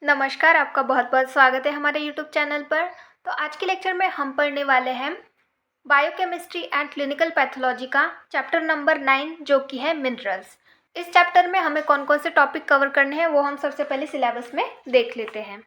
नमस्कार, आपका बहुत-बहुत स्वागत है हमारे यूट्यूब चैनल पर। तो आज के लेक्चर में हम पढ़ने वाले हैं बायोकेमिस्ट्री एंड क्लिनिकल पैथोलॉजी का चैप्टर नंबर 9 जो कि है मिनरल्स। इस चैप्टर में हमें कौन-कौन से टॉपिक कवर करने हैं वो हम सबसे पहले सिलेबस में देख लेते हैं।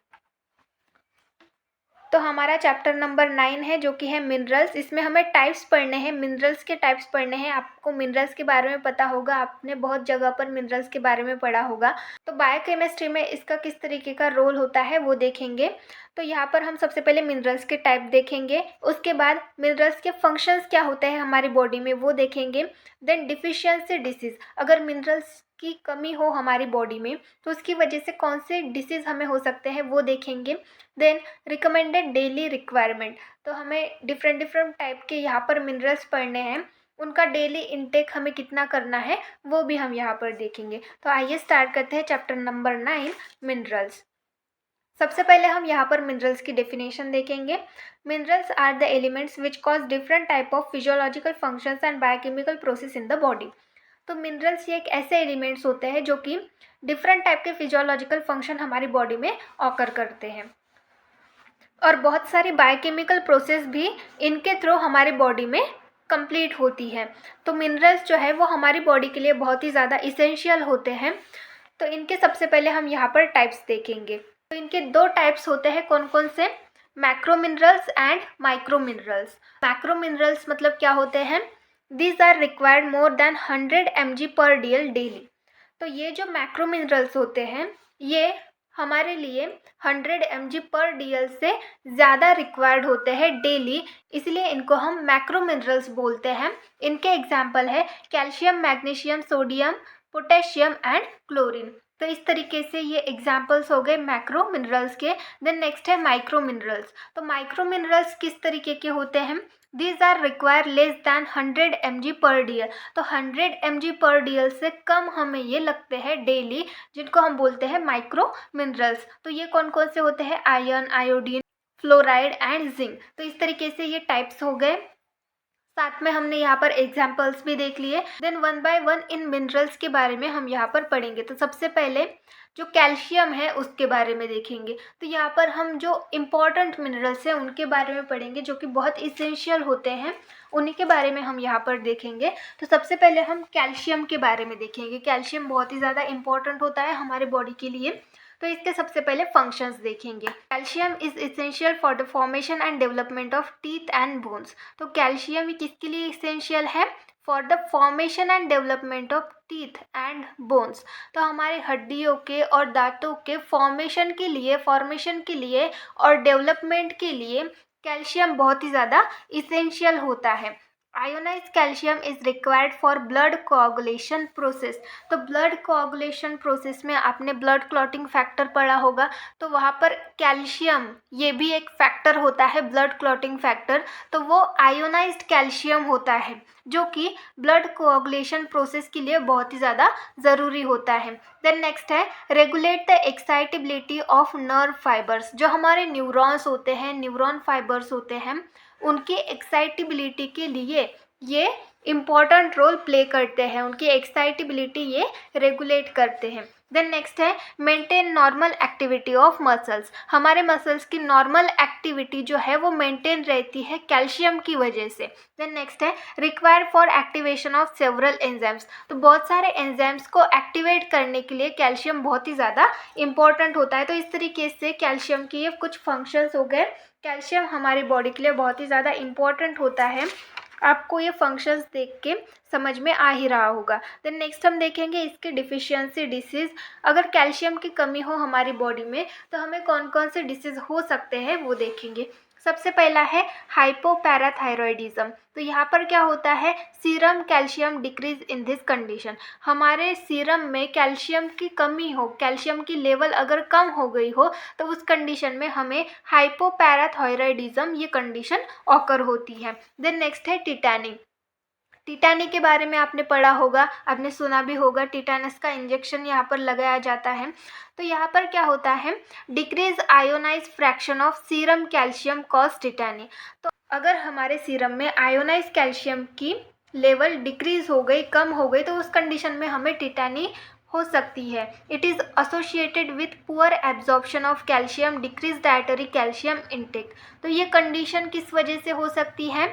तो हमारा चैप्टर नंबर 9 है जो कि है मिनरल्स। इसमें हमें टाइप्स पढ़ने हैं, मिनरल्स के टाइप्स पढ़ने हैं। आपको मिनरल्स के बारे में पता होगा, आपने बहुत जगह पर मिनरल्स के बारे में पढ़ा होगा। तो बायोकेमिस्ट्री में इसका किस तरीके का रोल होता है वो देखेंगे। तो यहाँ पर हम सबसे पहले मिनरल्स के टाइप देखेंगे, उसके बाद मिनरल्स के फंक्शंस क्या होते हैं हमारी बॉडी में वो देखेंगे। देन डिफिशियंसी डिसीज़, अगर मिनरल्स की कमी हो हमारी बॉडी में तो उसकी वजह से कौन से डिसीज़ हमें हो सकते हैं वो देखेंगे। देन रिकमेंडेड डेली रिक्वायरमेंट, तो हमें डिफरेंट डिफरेंट टाइप के यहाँ पर मिनरल्स पढ़ने हैं, उनका डेली इनटेक हमें कितना करना है वो भी हम यहाँ पर देखेंगे। तो आइए स्टार्ट करते हैं चैप्टर नंबर 9 मिनरल्स। सबसे पहले हम यहाँ पर मिनरल्स की डेफिनेशन देखेंगे। Minerals are the elements which cause different type of physiological functions and biochemical process in the body. तो मिनरल्स ये एक ऐसे एलिमेंट्स होते हैं जो कि डिफरेंट टाइप के फिजियोलॉजिकल फंक्शन हमारी बॉडी में ऑकर करते हैं और बहुत सारी बायोकेमिकल प्रोसेस भी इनके थ्रू हमारी बॉडी में कंप्लीट होती है। तो मिनरल्स जो है वो हमारी बॉडी के लिए बहुत ही ज़्यादा इसेंशियल होते हैं। तो इनके सबसे पहले हम यहाँ पर टाइप्स देखेंगे। तो इनके दो टाइप्स होते हैं, कौन कौन से? Macro minerals and micro minerals. Macro minerals मतलब क्या होते हैं? These are required more than 100 mg per dl daily. तो ये जो मैक्रो मिनरल्स होते हैं ये हमारे लिए 100 mg पर डीएल से ज़्यादा रिक्वायर्ड होते हैं डेली, इसलिए इनको हम मैक्रो मिनरल्स बोलते हैं। इनके एग्जाम्पल है calcium, magnesium, sodium, potassium and chlorine. तो इस तरीके से ये एग्जाम्पल्स हो गए मैक्रो मिनरल्स के। देन नेक्स्ट है माइक्रो मिनरल्स। तो माइक्रो मिनरल्स किस तरीके के होते हैं? These are require less than 100 mg per dl. तो 100 mg पर डीएल से कम हमें ये लगते हैं डेली, जिनको हम बोलते हैं माइक्रो मिनरल्स। तो ये कौन कौन से होते हैं? Iron, iodine, fluoride and zinc. तो इस तरीके से ये टाइप्स हो गए। साथ में हमने यहाँ पर एग्जाम्पल्स भी देख लिए। देन वन बाय वन इन मिनरल्स के बारे में हम यहाँ पर पढ़ेंगे। तो सबसे पहले जो कैल्शियम है उसके बारे में देखेंगे। तो यहाँ पर हम जो इम्पॉर्टेंट मिनरल्स हैं उनके बारे में पढ़ेंगे जो कि बहुत इसेंशियल होते हैं, उन्हीं के बारे में हम यहाँ पर देखेंगे। तो सबसे पहले हम कैल्शियम के बारे में देखेंगे। कैल्शियम बहुत ही ज़्यादा इंपॉर्टेंट होता है हमारे बॉडी के लिए। तो इसके सबसे पहले फंक्शंस देखेंगे। Calcium is essential for the formation and development of teeth and bones. तो कैल्शियम किसके लिए इसेंशियल है? For the formation and development of teeth and bones. तो हमारे हड्डियों के और दांतों के फॉर्मेशन के लिए और डेवलपमेंट के लिए कैल्शियम बहुत ही ज़्यादा इसेंशियल होता है। Ionized calcium is required for blood coagulation process. तो ब्लड कोआगुलेशन प्रोसेस में आपने ब्लड क्लॉटिंग फैक्टर पढ़ा होगा, तो वहाँ पर कैल्शियम ये भी एक फैक्टर होता है, ब्लड क्लॉटिंग फैक्टर। तो वो आयोनाइज्ड कैल्शियम होता है जो कि ब्लड कोआगुलेशन प्रोसेस के लिए बहुत ही ज़्यादा ज़रूरी होता है। देन नेक्स्ट है regulate the excitability of nerve fibres. जो हमारे न्यूरॉन्स होते हैं, न्यूरॉन फाइबर्स होते हैं, उनकी एक्साइटेबिलिटी के लिए ये इम्पॉर्टेंट रोल प्ले करते हैं। उनकी एक्साइटेबिलिटी ये रेगुलेट करते हैं। देन नेक्स्ट है maintain normal activity of muscles. हमारे मसल्स की नॉर्मल एक्टिविटी जो है वो मेंटेन रहती है कैल्शियम की वजह से। देन नेक्स्ट है require for activation of several enzymes. तो बहुत सारे एंजाइम्स को एक्टिवेट करने के लिए कैल्शियम बहुत ही ज़्यादा इंपॉर्टेंट होता है। तो इस तरीके से कैल्शियम के ये कुछ फंक्शंस हो गए। कैल्शियम हमारी बॉडी के लिए बहुत ही ज़्यादा इम्पॉर्टेंट होता है। आपको ये फंक्शंस देख के समझ में आ ही रहा होगा। देन नेक्स्ट हम देखेंगे इसके डिफिशियंसी डिसीज़। अगर कैल्शियम की कमी हो हमारी बॉडी में तो हमें कौन कौन से डिसीज़ हो सकते हैं वो देखेंगे। सबसे पहला है हाइपोपैराथायरॉयडिज्म। तो यहाँ पर क्या होता है? Serum calcium decrease in this condition. हमारे सीरम में कैल्शियम की कमी हो, कैल्शियम की लेवल अगर कम हो गई हो तो उस कंडीशन में हमें हाइपोपैराथायरॉयडिज्म ये कंडीशन ऑकर होती है। देन नेक्स्ट है टिटैनी। टिटैनी के बारे में आपने पढ़ा होगा, आपने सुना भी होगा, टिटैनस का इंजेक्शन यहाँ पर लगाया जाता है। तो यहाँ पर क्या होता है? Decrease ionized fraction of serum calcium cause tetany. तो अगर हमारे सीरम में आयोनाइज कैल्शियम की लेवल डिक्रीज हो गई, कम हो गई, तो उस कंडीशन में हमें टिटैनी हो सकती है। It is associated with poor absorption of calcium, decrease dietary calcium intake. तो ये कंडीशन किस वजह से हो सकती है?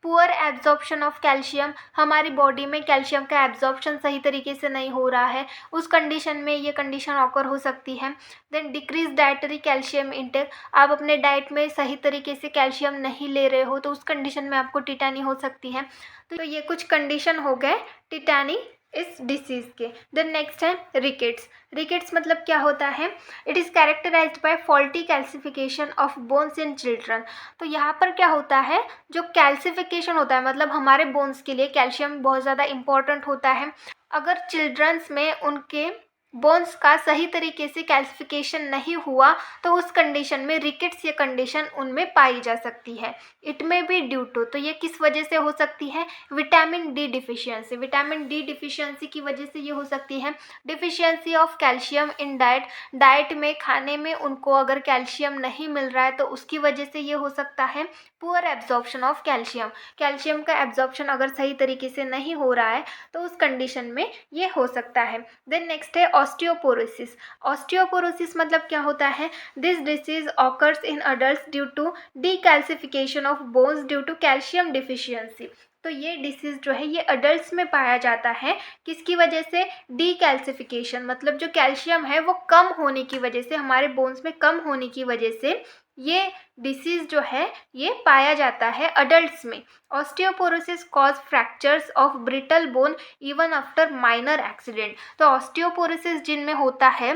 पुअर एब्जॉर्प्शन ऑफ कैल्शियम, हमारी बॉडी में कैल्शियम का एब्जॉर्प्शन सही तरीके से नहीं हो रहा है, उस कंडीशन में ये कंडीशन ऑकर हो सकती है। Then decrease dietary calcium intake, आप अपने डाइट में सही तरीके से कैल्शियम नहीं ले रहे हो तो उस कंडीशन में आपको टिटानी हो सकती है। तो ये कुछ कंडीशन हो गए टिटानी इस डिसीज़ के। देन नेक्स्ट है रिकेट्स। रिकेट्स मतलब क्या होता है? It is characterized by faulty calcification of bones in children. तो यहाँ पर क्या होता है, जो कैल्सिफिकेशन होता है, मतलब हमारे बोन्स के लिए कैल्शियम बहुत ज़्यादा इम्पॉर्टेंट होता है। अगर चिल्ड्रंस में उनके बोन्स का सही तरीके से कैल्सिफिकेशन नहीं हुआ तो उस कंडीशन में रिकेट्स ये कंडीशन उनमें पाई जा सकती है। इट में बी ड्यू टू, तो ये किस वजह से हो सकती है? Vitamin D deficiency. Vitamin D deficiency की वजह से ये हो सकती है। Deficiency of calcium in diet, diet में खाने में उनको अगर कैल्शियम नहीं मिल रहा है तो उसकी वजह से ये हो सकता है। Poor absorption of calcium, calcium का एब्जॉर्प्शन अगर सही तरीके से नहीं हो रहा है तो उस कंडीशन में ये हो सकता है। देन नेक्स्ट है ऑस्टियोपोरोसिस। ऑस्टियोपोरोसिस मतलब क्या होता है? This disease occurs in adult due to decalcification of bones due to calcium deficiency. तो ये डिसीज़ जो है ये अडल्ट्स में पाया जाता है। किसकी वजह से? डीकैल्सिफिकेशन, मतलब जो कैल्शियम है वो कम होने की वजह से, हमारे बोन्स में कम होने की वजह से ये डिसीज़ जो है ये पाया जाता है अडल्ट्स में। Osteoporosis cause fractures of brittle bone even after minor accident. तो ऑस्टियोपोरोसिस जिनमें होता है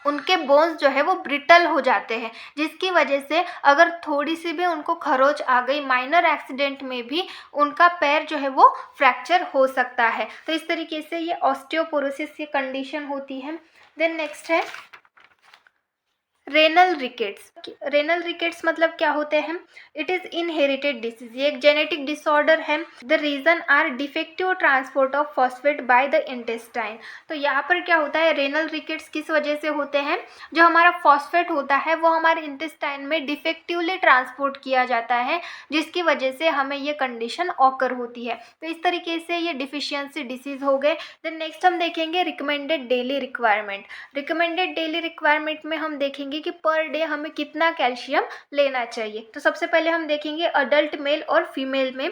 उनके बोन्स जो है वो ब्रिटल हो जाते हैं, जिसकी वजह से अगर थोड़ी सी भी उनको खरोच आ गई माइनर एक्सीडेंट में भी उनका पैर जो है वो फ्रैक्चर हो सकता है। तो इस तरीके से ये ऑस्टियोपोरोसिस की कंडीशन होती है। देन नेक्स्ट है रेनल रिकेट्स। रेनल रिकेट्स मतलब क्या होते हैं? इट इज़ इनहेरिटेड डिसीज, ये एक जेनेटिक डिसऑर्डर है। The reason are defective transport of phosphate by the intestine. तो यहाँ पर क्या होता है, रेनल रिकेट्स किस वजह से होते हैं? जो हमारा फॉस्फेट होता है वो हमारे इंटेस्टाइन में डिफेक्टिवली ट्रांसपोर्ट किया जाता है, जिसकी वजह से हमें ये कंडीशन ऑकर होती है। तो इस तरीके से ये डिफिशियंसी डिसीज हो गए। देन नेक्स्ट हम देखेंगे recommended daily requirement. Recommended daily requirement में हम देखेंगे कि पर डे हमें कितना कैल्शियम लेना चाहिए। तो सबसे पहले हम देखेंगे अडल्ट मेल और फीमेल में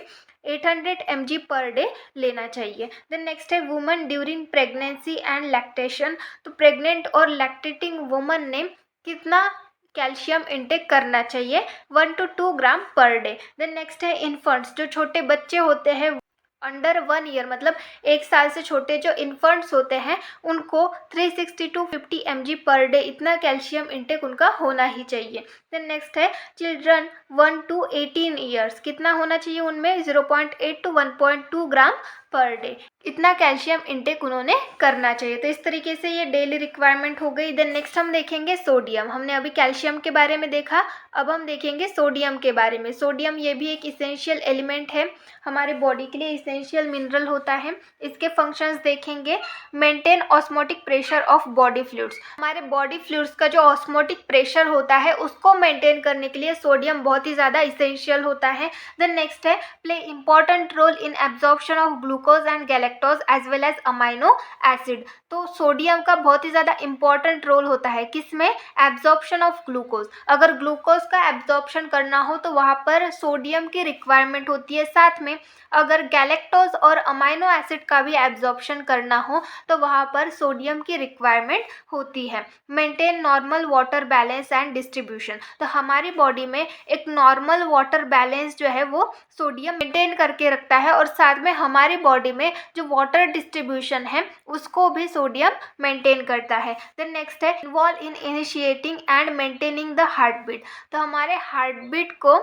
800 mg पर डे लेना चाहिए। देन नेक्स्ट है woman during pregnancy and lactation. तो प्रेग्नेंट और लैक्टेटिंग वुमन ने कितना कैल्शियम इंटेक करना चाहिए? 1 to 2 gram per day. Then next है इन्फेंट्स, जो छोटे बच्चे होते हैं अंडर 1 ईयर, मतलब 1 साल से छोटे जो इन्फेंट्स होते हैं उनको 360 to 50 mg पर डे इतना कैल्शियम इंटेक उनका होना ही चाहिए। देन नेक्स्ट है चिल्ड्रन 1 to 18 ईयर्स, कितना होना चाहिए उनमें? 0.8 to 1.2 ग्राम पर डे, इतना कैल्शियम इंटेक उन्होंने करना चाहिए। तो इस तरीके से ये डेली रिक्वायरमेंट हो गई। देन नेक्स्ट हम देखेंगे सोडियम। हमने अभी कैल्शियम के बारे में देखा, अब हम देखेंगे सोडियम के बारे में। सोडियम ये भी एक इसेंशियल एलिमेंट है, हमारे बॉडी के लिए इसेंशियल मिनरल होता है। इसके फंक्शंस देखेंगे, maintain osmotic pressure of body fluids. हमारे बॉडी फ्लूइड्स का जो ऑस्मोटिक प्रेशर होता है उसको मेंटेन करने के लिए सोडियम बहुत ही ज़्यादा इसेंशियल होता है। देन नेक्स्ट है play important role in absorption of glucose and galactose as well as amino acid. तो सोडियम का बहुत ही ज़्यादा इंपॉर्टेंट रोल होता है किसमें? Absorption of glucose. अगर ग्लूकोज का एब्जॉर्प्शन करना हो तो वहाँ पर सोडियम की रिक्वायरमेंट होती है। साथ में अगर गैलेक्टोज और अमाइनो एसिड का भी एब्जॉर्प्शन करना हो तो वहाँ पर सोडियम की रिक्वायरमेंट होती है। Maintain normal water balance and distribution. तो हमारी बॉडी में एक नॉर्मल वाटर बैलेंस जो है वो सोडियम मेंटेन करके रखता है, और साथ में हमारी बॉडी में जो वाटर डिस्ट्रीब्यूशन है उसको भी सोडियम मेंटेन करता है। देन नेक्स्ट है involve in initiating and maintaining the heart beat. तो हमारे हार्ट बीट को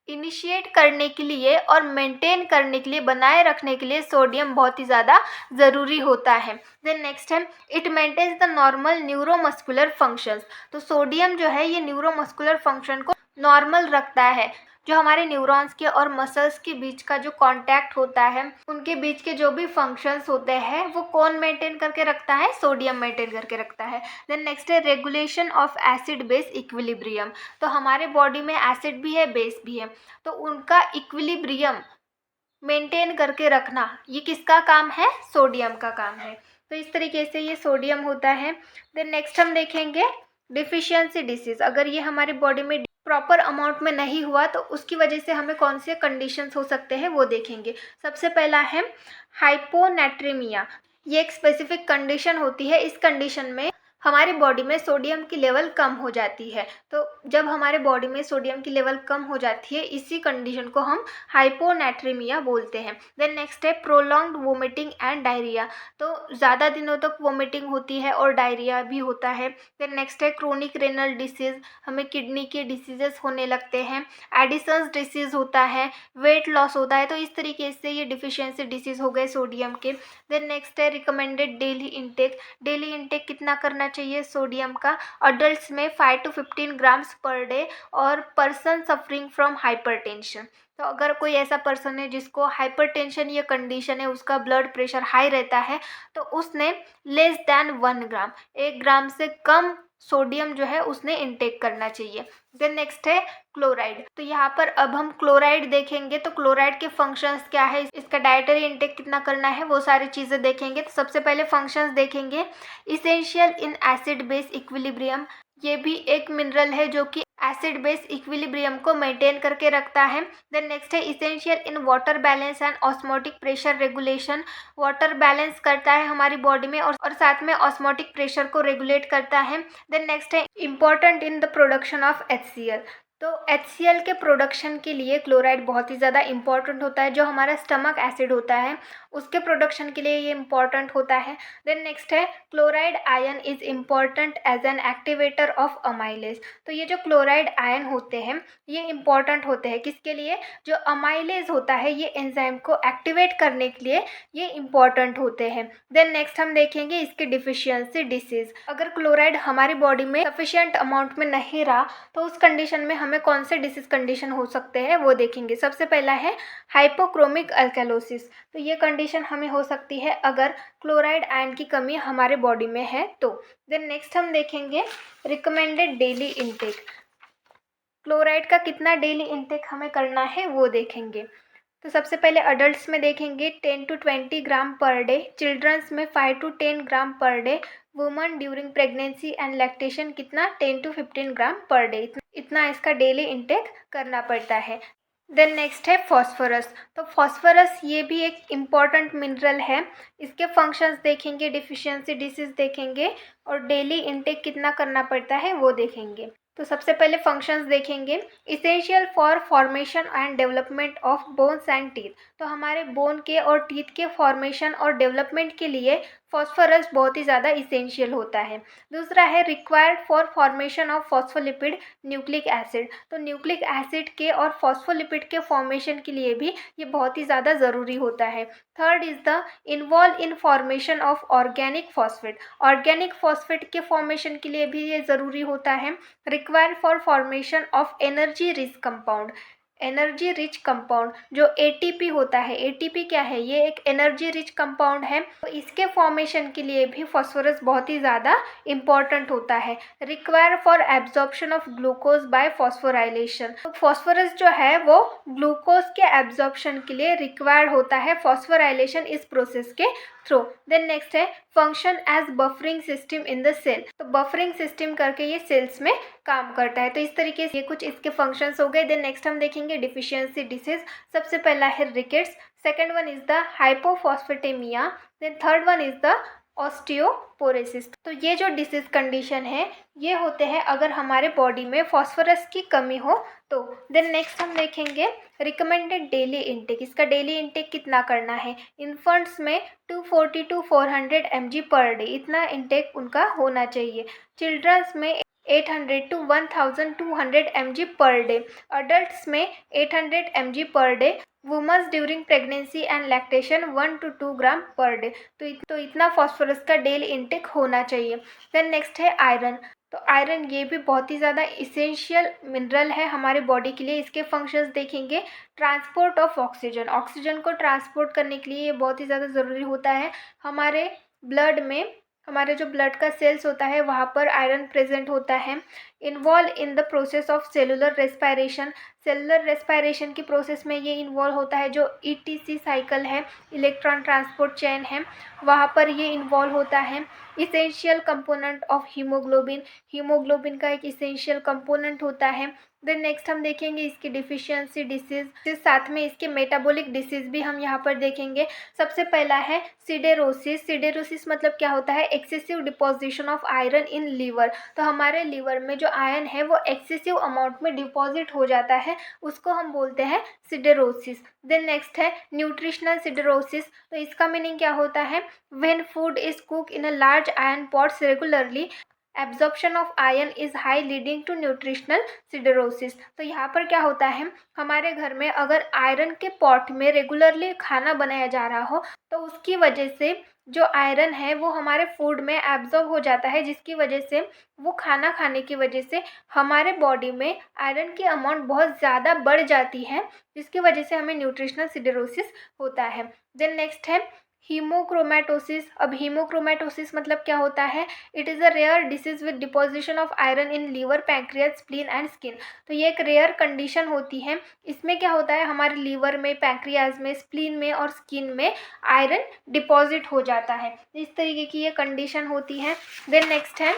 इनिशिएट करने के लिए और मेंटेन करने के लिए, बनाए रखने के लिए सोडियम बहुत ही ज़्यादा ज़रूरी होता है। देन नेक्स्ट है it maintains the normal neuromuscular functions. तो सोडियम जो है ये न्यूरोमस्कुलर फंक्शन को नॉर्मल रखता है। जो हमारे न्यूरॉन्स के और मसल्स के बीच का जो कांटेक्ट होता है, उनके बीच के जो भी फंक्शंस होते हैं वो कौन मेंटेन करके रखता है? सोडियम मेंटेन करके रखता है। देन नेक्स्ट है regulation of acid base equilibrium. तो हमारे बॉडी में एसिड भी है, बेस भी है, तो उनका इक्विलिब्रियम मेंटेन करके रखना ये किसका काम है? सोडियम का काम है। तो इस तरीके से ये सोडियम होता है। देन नेक्स्ट हम देखेंगे डिफिशियंसी डिसीज़। अगर ये हमारी बॉडी में प्रॉपर अमाउंट में नहीं हुआ तो उसकी वजह से हमें कौन से कंडीशंस हो सकते हैं वो देखेंगे। सबसे पहला है हाइपोनेट्रीमिया। ये एक स्पेसिफिक कंडीशन होती है। इस कंडीशन में हमारी बॉडी में सोडियम की लेवल कम हो जाती है। तो जब हमारे बॉडी में सोडियम की लेवल कम हो जाती है, इसी कंडीशन को हम हाइपोनेट्रीमिया बोलते हैं। देन नेक्स्ट है प्रोलॉन्ग्ड वोमिटिंग एंड डायरिया। तो ज़्यादा दिनों तक वोमिटिंग होती है और डायरिया भी होता है। देन नेक्स्ट है क्रोनिक रेनल डिसीज़, हमें किडनी के डिसीजेस होने लगते हैं। एडिसन्स डिसीज़ होता है, वेट लॉस होता है। तो इस तरीके से ये डिफिशियंसी डिसीज़ हो गए सोडियम के। देन नेक्स्ट है recommended daily intake. Daily intake कितना करना चाहिए सोडियम का? अडल्ट्स में 5 to 15 ग्राम्स पर डे और पर्सन सफरिंग फ्रॉम हाइपरटेंशन। तो अगर कोई ऐसा पर्सन है जिसको हाइपरटेंशन ये कंडीशन है, उसका ब्लड प्रेशर हाई रहता है, तो उसने लेस दैन 1 ग्राम, 1 ग्राम से कम सोडियम जो है उसने इंटेक करना चाहिए। देन नेक्स्ट है क्लोराइड। तो यहाँ पर अब हम क्लोराइड देखेंगे। तो क्लोराइड के फंक्शंस क्या है, इसका डाइटरी इंटेक कितना करना है, वो सारी चीज़ें देखेंगे। तो सबसे पहले फंक्शंस देखेंगे। Essential in acid base equilibrium. ये भी एक मिनरल है जो कि एसिड बेस इक्विलिब्रियम को मेंटेन करके रखता है। देन नेक्स्ट है essential in water balance and osmotic pressure regulation. Water balance करता है हमारी बॉडी में और साथ में ऑस्मोटिक प्रेशर को रेगुलेट करता है। देन नेक्स्ट है important in the production of HCl। तो HCl के प्रोडक्शन के लिए क्लोराइड बहुत ही ज़्यादा इंपॉर्टेंट होता है। जो हमारा स्टमक एसिड होता है उसके प्रोडक्शन के लिए ये इम्पॉर्टेंट होता है। देन नेक्स्ट है chloride ion is important as an activator of amylase. तो ये जो क्लोराइड आयन होते हैं ये इम्पॉर्टेंट होते हैं किसके लिए? जो अमाइलेज होता है ये एंजाइम को एक्टिवेट करने के लिए ये इम्पॉर्टेंट होते हैं। देन नेक्स्ट हम देखेंगे इसकी डिफिशियंसी डिसीज़। अगर क्लोराइड हमारी बॉडी में सफिशिएंट अमाउंट में नहीं रहा तो उस कंडीशन में हमें कौन से डिसीज कंडीशन हो सकते हैं वो देखेंगे। सबसे पहला है हाइपोक्रोमिक अल्कैलोसिस। तो ये कंडीशन हमें हो सकती है अगर क्लोराइड आयन की कमी हमारे बॉडी में है तो। देन नेक्स्ट हम देखेंगे रिकमेंडेड डेली इंटेक। क्लोराइड का कितना डेली इंटेक हमें करना है वो देखेंगे। तो सबसे पहले अडल्ट्स में देखेंगे 10 to 20 gram per day, childrens में 5 to 10 gram per day, woman during pregnancy and lactation कितना 10 to 15 ग्राम पर डे, इतना इसका डेली इंटेक करना पड़ता है। देन नेक्स्ट है फॉस्फोरस। तो फॉस्फोरस ये भी एक इम्पॉर्टेंट मिनरल है। इसके फंक्शंस देखेंगे, डिफिशियंसी डिसीज देखेंगे और डेली इंटेक कितना करना पड़ता है वो देखेंगे। तो सबसे पहले फंक्शंस देखेंगे। Essential for formation and development of bones and teeth. तो हमारे बोन के और टीथ के फॉर्मेशन और डेवलपमेंट के लिए फॉस्फोरस बहुत ही ज़्यादा इसेंशियल होता है। दूसरा है required for formation of phospholipid nucleic acid. तो न्यूक्लिक एसिड के और फॉस्फोलिपिड के फॉर्मेशन के लिए भी ये बहुत ही ज़्यादा ज़रूरी होता है। Third is the involve in formation of organic phosphate. Organic phosphate के फॉर्मेशन के लिए भी ये ज़रूरी होता है। Required for formation of energy rich compound. Energy rich compound जो ATP होता है, ATP क्या है? ये एक एनर्जी रिच कंपाउंड है। तो इसके फॉर्मेशन के लिए भी फॉस्फोरस बहुत ही ज़्यादा इम्पॉर्टेंट होता है। Require for absorption of glucose by phosphorylation. तो फॉस्फोरस जो है वो ग्लूकोज के एब्जॉर्प्शन के लिए रिक्वायर्ड होता है फॉस्फोराइलेशन इस प्रोसेस के थ्रू। देन नेक्स्ट है function as buffering system in the cell. तो बफरिंग सिस्टम करके ये सेल्स में काम करता है। तो इस तरीके से ये कुछ इसके फंक्शंस हो गए। देन नेक्स्ट हम देखेंगे डिफिशियंसी डिसीज। सबसे पहला है rickets, second one is the hypophosphatemia, then third one is the osteoporosis. तो ये जो डिसीज कंडीशन है ये होते हैं अगर हमारे बॉडी में फॉस्फोरस की कमी हो तो। देन नेक्स्ट हम देखेंगे रिकमेंडेड डेली इंटेक। इसका डेली इंटेक कितना करना है? इन्फेंट्स में 240 to 400 mg पर डे, इतना इंटेक उनका होना चाहिए। चिल्ड्रंस में 800 to 1200 mg per day, adults में 800 mg per day, womens during pregnancy and lactation 1 to 2 gram per day. तो इतना फॉस्फोरस का डेली इंटेक होना चाहिए। देन नेक्स्ट है आयरन। तो आयरन ये भी बहुत ही ज़्यादा इसेंशियल मिनरल है हमारे बॉडी के लिए। इसके फंक्शंस देखेंगे। ट्रांसपोर्ट ऑफ ऑक्सीजन, ऑक्सीजन को ट्रांसपोर्ट करने के लिए ये बहुत ही ज़्यादा ज़रूरी होता है। हमारे ब्लड में हमारे जो ब्लड का सेल्स होता है वहाँ पर आयरन प्रेजेंट होता है। Involve in the process of cellular respiration, cellular respiration की प्रोसेस में ये इन्वॉल्व होता है। जो ईटीसी साइकिल है, इलेक्ट्रॉन ट्रांसपोर्ट चेन है, वहाँ पर ये इन्वॉल्व होता है। Essential component of haemoglobin, haemoglobin का एक इसेंशियल कंपोनेंट होता है। देन नेक्स्ट हम देखेंगे इसकी डिफिशियंसी डिसीज, साथ में इसके मेटाबॉलिक डिसीज भी हम यहाँ पर देखेंगे। सबसे पहला है सिडेरोसिस। सिडेरोसिस मतलब क्या होता है? Excessive deposition of iron in liver. तो हमारे लीवर में जो आयरन है वो एक्सेसिव अमाउंट में डिपॉजिट हो जाता है, उसको हम बोलते हैं सिडेरोसिस। देन नेक्स्ट है न्यूट्रिशनल सिडेरोसिस। तो इसका मीनिंग क्या होता है? When food is cook in a large iron pots regularly, absorption of iron is high leading to nutritional siderosis. तो यहाँ पर क्या होता है, हमारे घर में अगर आयरन के पॉट में रेगुलरली खाना बनाया जा रहा हो तो उसकी वजह से जो आयरन है वो हमारे फूड में एब्जॉर्ब हो जाता है, जिसकी वजह से वो खाना खाने की वजह से हमारे बॉडी में आयरन की अमाउंट बहुत ज़्यादा बढ़ जाती है, जिसकी वजह से हमें न्यूट्रिशनल सिडेरोसिस होता है। देन नेक्स्ट है हीमोक्रोमेटोसिस। अब हीमोक्रोमेटोसिस मतलब क्या होता है? It is a rare disease with deposition of iron in liver, pancreas, spleen and skin. तो ये एक रेयर कंडीशन होती है। इसमें क्या होता है, हमारे लीवर में, पैंक्रियाज में, स्प्लीन में और स्किन में आयरन डिपॉजिट हो जाता है। इस तरीके की ये कंडीशन होती है। देन नेक्स्ट है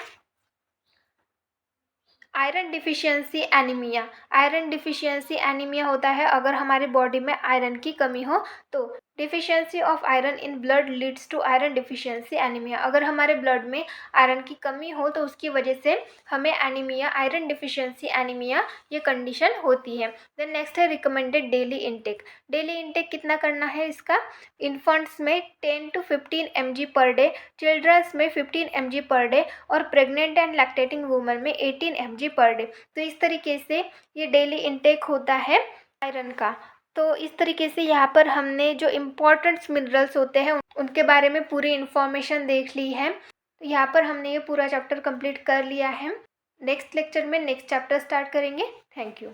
iron deficiency anaemia. Iron deficiency anaemia होता है अगर हमारी बॉडी में आयरन की कमी हो तो। Deficiency of iron in blood leads to iron deficiency anemia. अगर हमारे ब्लड में आयरन की कमी हो तो उसकी वजह से हमें एनीमिया, आयरन डिफिशियंसी एनीमिया, ये कंडीशन होती है। देन नेक्स्ट है recommended daily intake. Daily intake कितना करना है इसका? इन्फेंट्स में 10 to 15 mg per day, childrens में 15 mg पर डे और प्रेग्नेंट एंड लैक्टेटिंग वुमन में 18 mg पर डे। तो इस तरीके से ये डेली इंटेक होता है आयरन का। तो इस तरीके से यहाँ पर हमने जो इम्पोर्टेंट मिनरल्स होते हैं उनके बारे में पूरी इन्फॉर्मेशन देख ली है। तो यहाँ पर हमने ये पूरा चैप्टर कंप्लीट कर लिया है। नेक्स्ट लेक्चर में नेक्स्ट चैप्टर स्टार्ट करेंगे। Thank you.